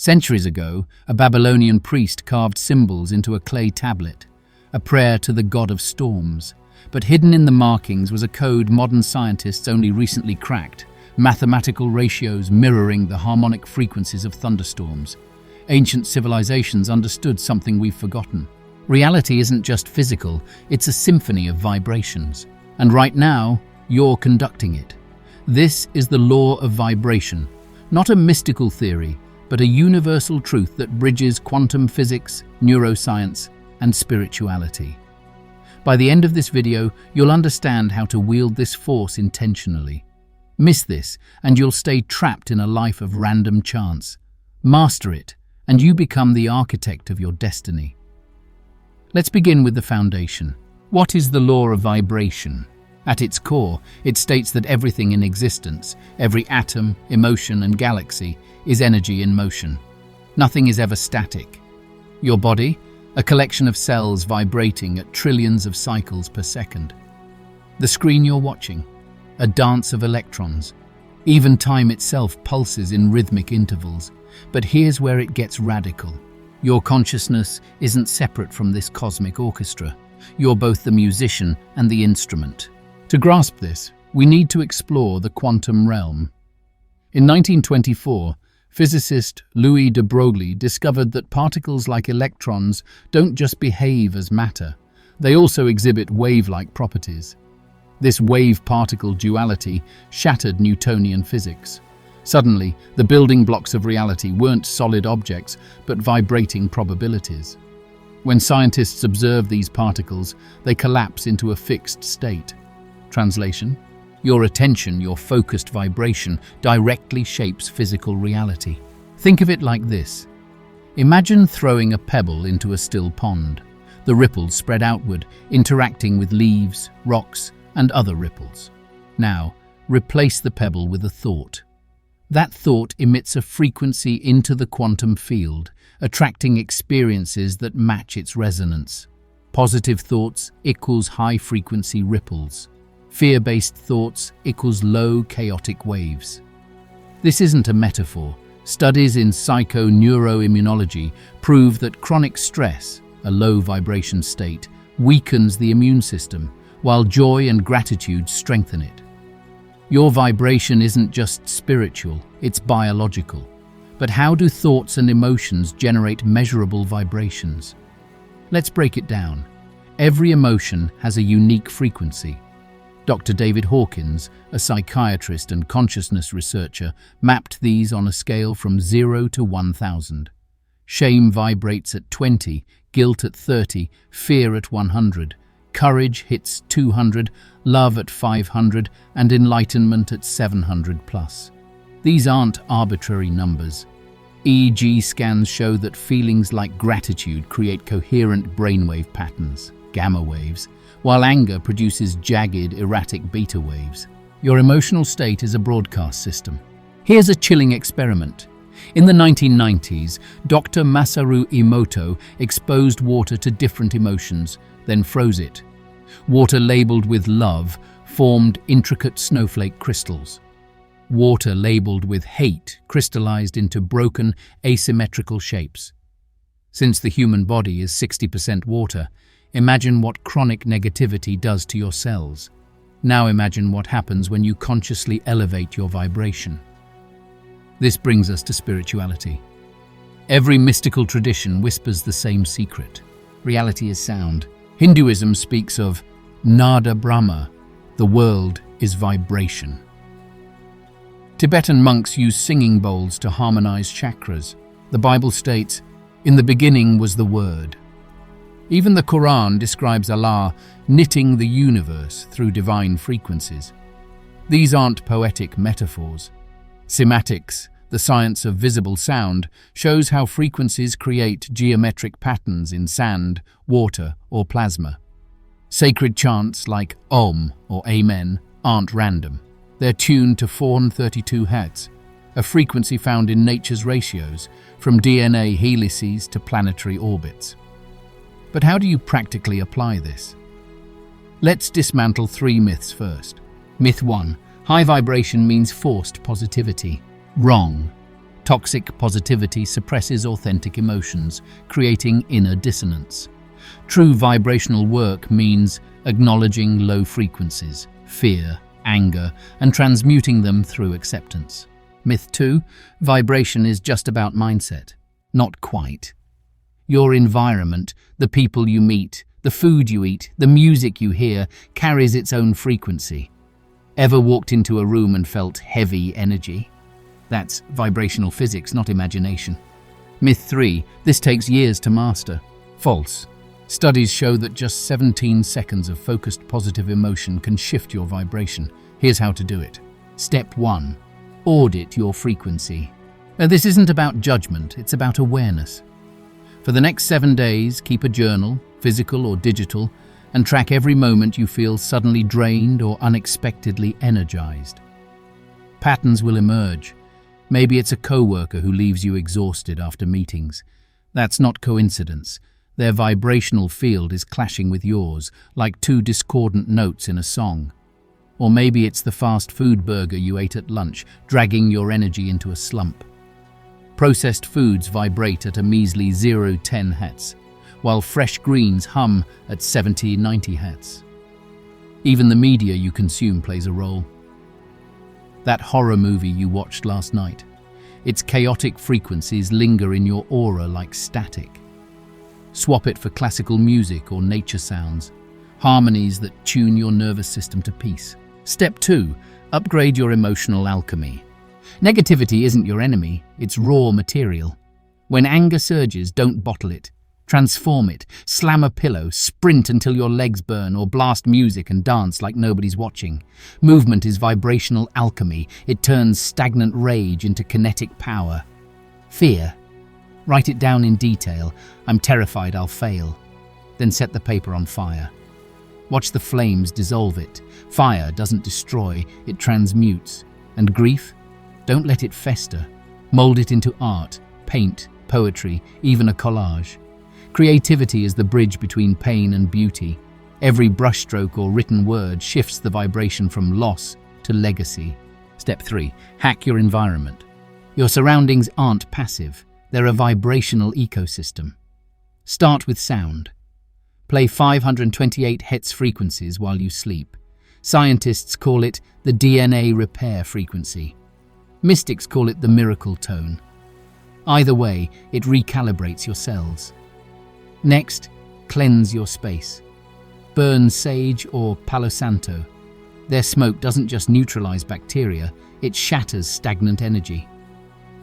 Centuries ago, a Babylonian priest carved symbols into a clay tablet, a prayer to the god of storms. But hidden in the markings was a code modern scientists only recently cracked: mathematical ratios mirroring the harmonic frequencies of thunderstorms. Ancient civilizations understood something we've forgotten. Reality isn't just physical, it's a symphony of vibrations. And right now, you're conducting it. This is the law of vibration, not a mystical theory, but a universal truth that bridges quantum physics, neuroscience, and spirituality. By the end of this video, you'll understand how to wield this force intentionally. Miss this, and you'll stay trapped in a life of random chance. Master it, and you become the architect of your destiny. Let's begin with the foundation. What is the law of vibration? At its core, it states that everything in existence, every atom, emotion, and galaxy, is energy in motion. Nothing is ever static. Your body? A collection of cells vibrating at trillions of cycles per second. The screen you're watching? A dance of electrons. Even time itself pulses in rhythmic intervals. But here's where it gets radical. Your consciousness isn't separate from this cosmic orchestra. You're both the musician and the instrument. To grasp this, we need to explore the quantum realm. In 1924, physicist Louis de Broglie discovered that particles like electrons don't just behave as matter, they also exhibit wave-like properties. This wave-particle duality shattered Newtonian physics. Suddenly, the building blocks of reality weren't solid objects, but vibrating probabilities. When scientists observe these particles, they collapse into a fixed state. Translation: your attention, your focused vibration, directly shapes physical reality. Think of it like this. Imagine throwing a pebble into a still pond. The ripples spread outward, interacting with leaves, rocks, and other ripples. Now, replace the pebble with a thought. That thought emits a frequency into the quantum field, attracting experiences that match its resonance. Positive thoughts equals high-frequency ripples. Fear-based thoughts equals low, chaotic waves. This isn't a metaphor. Studies in psychoneuroimmunology prove that chronic stress, a low-vibration state, weakens the immune system, while joy and gratitude strengthen it. Your vibration isn't just spiritual, it's biological. But how do thoughts and emotions generate measurable vibrations? Let's break it down. Every emotion has a unique frequency. Dr. David Hawkins, a psychiatrist and consciousness researcher, mapped these on a scale from 0 to 1,000. Shame vibrates at 20, guilt at 30, fear at 100. Courage hits 200, love at 500, and enlightenment at 700 plus. These aren't arbitrary numbers. EEG scans show that feelings like gratitude create coherent brainwave patterns, gamma waves, while anger produces jagged, erratic beta waves. Your emotional state is a broadcast system. Here's a chilling experiment. In the 1990s, Dr. Masaru Emoto exposed water to different emotions, then froze it. Water labeled with love formed intricate snowflake crystals. Water labeled with hate crystallized into broken, asymmetrical shapes. Since the human body is 60% water, imagine what chronic negativity does to your cells. Now imagine what happens when you consciously elevate your vibration. This brings us to spirituality. Every mystical tradition whispers the same secret. Reality is sound. Hinduism speaks of Nada Brahma, the world is vibration. Tibetan monks use singing bowls to harmonize chakras. The Bible states, "In the beginning was the Word." Even the Quran describes Allah knitting the universe through divine frequencies. These aren't poetic metaphors. Cymatics, the science of visible sound, shows how frequencies create geometric patterns in sand, water, or plasma. Sacred chants like Om or Amen aren't random. They're tuned to 432 Hz, a frequency found in nature's ratios, from DNA helices to planetary orbits. But how do you practically apply this? Let's dismantle 3 myths first. Myth 1. High vibration means forced positivity. Wrong. Toxic positivity suppresses authentic emotions, creating inner dissonance. True vibrational work means acknowledging low frequencies, fear, anger, and transmuting them through acceptance. Myth 2, vibration is just about mindset. Not quite. Your environment, the people you meet, the food you eat, the music you hear, carries its own frequency. Ever walked into a room and felt heavy energy? That's vibrational physics, not imagination. Myth 3, this takes years to master. False. Studies show that just 17 seconds of focused positive emotion can shift your vibration. Here's how to do it. Step 1. Audit your frequency. Now, this isn't about judgment, it's about awareness. For the next 7 days, keep a journal, physical or digital, and track every moment you feel suddenly drained or unexpectedly energized. Patterns will emerge. Maybe it's a coworker who leaves you exhausted after meetings. That's not coincidence. Their vibrational field is clashing with yours, like two discordant notes in a song. Or maybe it's the fast food burger you ate at lunch, dragging your energy into a slump. Processed foods vibrate at a measly 0-10 Hz, while fresh greens hum at 70-90 Hz. Even the media you consume plays a role. That horror movie you watched last night, its chaotic frequencies linger in your aura like static. Swap it for classical music or nature sounds, harmonies that tune your nervous system to peace. Step 2. Upgrade your emotional alchemy. Negativity isn't your enemy, it's raw material. When anger surges, don't bottle it. Transform it, slam a pillow, sprint until your legs burn, or blast music and dance like nobody's watching. Movement is vibrational alchemy. It turns stagnant rage into kinetic power. Fear. Write it down in detail. I'm terrified I'll fail. Then set the paper on fire. Watch the flames dissolve it. Fire doesn't destroy, it transmutes. And grief? Don't let it fester. Mold it into art, paint, poetry, even a collage. Creativity is the bridge between pain and beauty. Every brushstroke or written word shifts the vibration from loss to legacy. Step 3. Hack your environment. Your surroundings aren't passive. They're a vibrational ecosystem. Start with sound. Play 528 Hz frequencies while you sleep. Scientists call it the DNA repair frequency. Mystics call it the miracle tone. Either way, it recalibrates your cells. Next, cleanse your space. Burn sage or Palo Santo. Their smoke doesn't just neutralize bacteria, it shatters stagnant energy.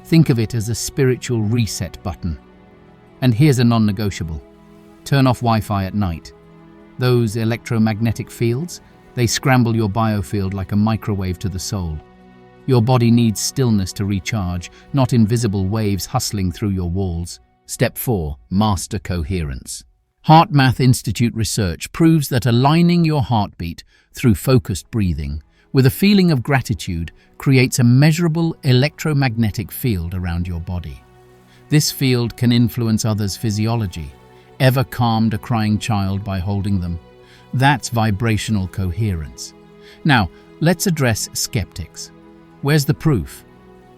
Think of it as a spiritual reset button. And here's a non-negotiable. Turn off Wi-Fi at night. Those electromagnetic fields, they scramble your biofield like a microwave to the soul. Your body needs stillness to recharge, not invisible waves hustling through your walls. Step 4. Master coherence. HeartMath Institute research proves that aligning your heartbeat through focused breathing with a feeling of gratitude creates a measurable electromagnetic field around your body. This field can influence others' physiology. Ever calmed a crying child by holding them? That's vibrational coherence. Now, let's address skeptics. Where's the proof?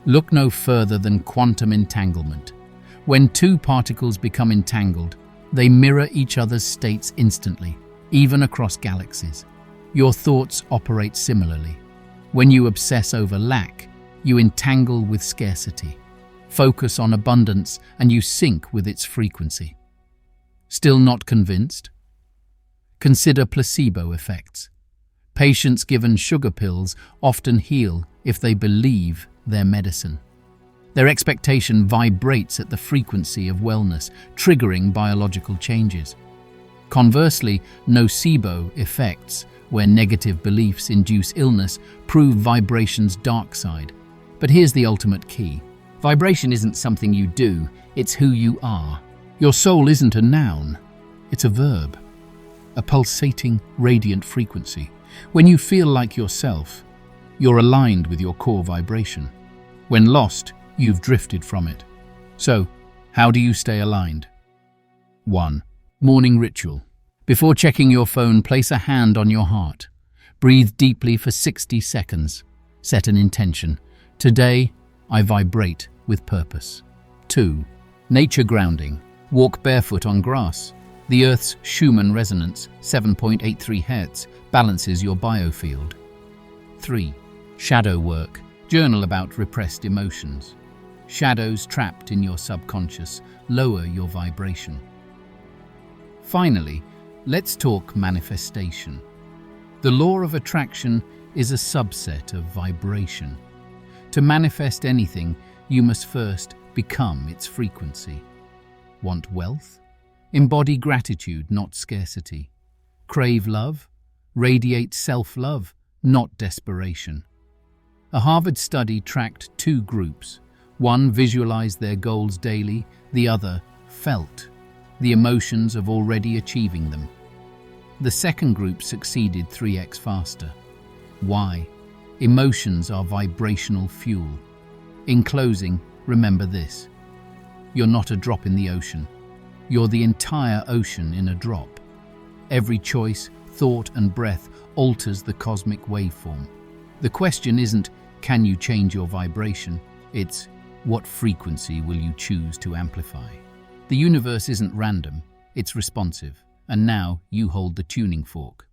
Look no further than quantum entanglement. When two particles become entangled, they mirror each other's states instantly, even across galaxies. Your thoughts operate similarly. When you obsess over lack, you entangle with scarcity. Focus on abundance and you sync with its frequency. Still not convinced? Consider placebo effects. Patients given sugar pills often heal if they believe their medicine. Their expectation vibrates at the frequency of wellness, triggering biological changes. Conversely, nocebo effects, where negative beliefs induce illness, prove vibration's dark side. But here's the ultimate key. Vibration isn't something you do, it's who you are. Your soul isn't a noun, it's a verb. A pulsating, radiant frequency. When you feel like yourself, you're aligned with your core vibration. When lost, you've drifted from it. So, how do you stay aligned? 1. Morning ritual. Before checking your phone, place a hand on your heart. Breathe deeply for 60 seconds. Set an intention. Today, I vibrate with purpose. 2. Nature grounding. Walk barefoot on grass. The Earth's Schumann resonance, 7.83 Hz, balances your biofield. 3. Shadow work. Journal about repressed emotions. Shadows trapped in your subconscious lower your vibration. Finally, let's talk manifestation. The law of attraction is a subset of vibration. To manifest anything, you must first become its frequency. Want wealth? Embody gratitude, not scarcity. Crave love? Radiate self-love, not desperation. A Harvard study tracked 2 groups. One visualized their goals daily, the other felt the emotions of already achieving them. The second group succeeded 3x faster. Why? Emotions are vibrational fuel. In closing, remember this. You're not a drop in the ocean. You're the entire ocean in a drop. Every choice, thought, and breath alters the cosmic waveform. The question isn't, can you change your vibration? It's, what frequency will you choose to amplify? The universe isn't random, it's responsive. And now you hold the tuning fork.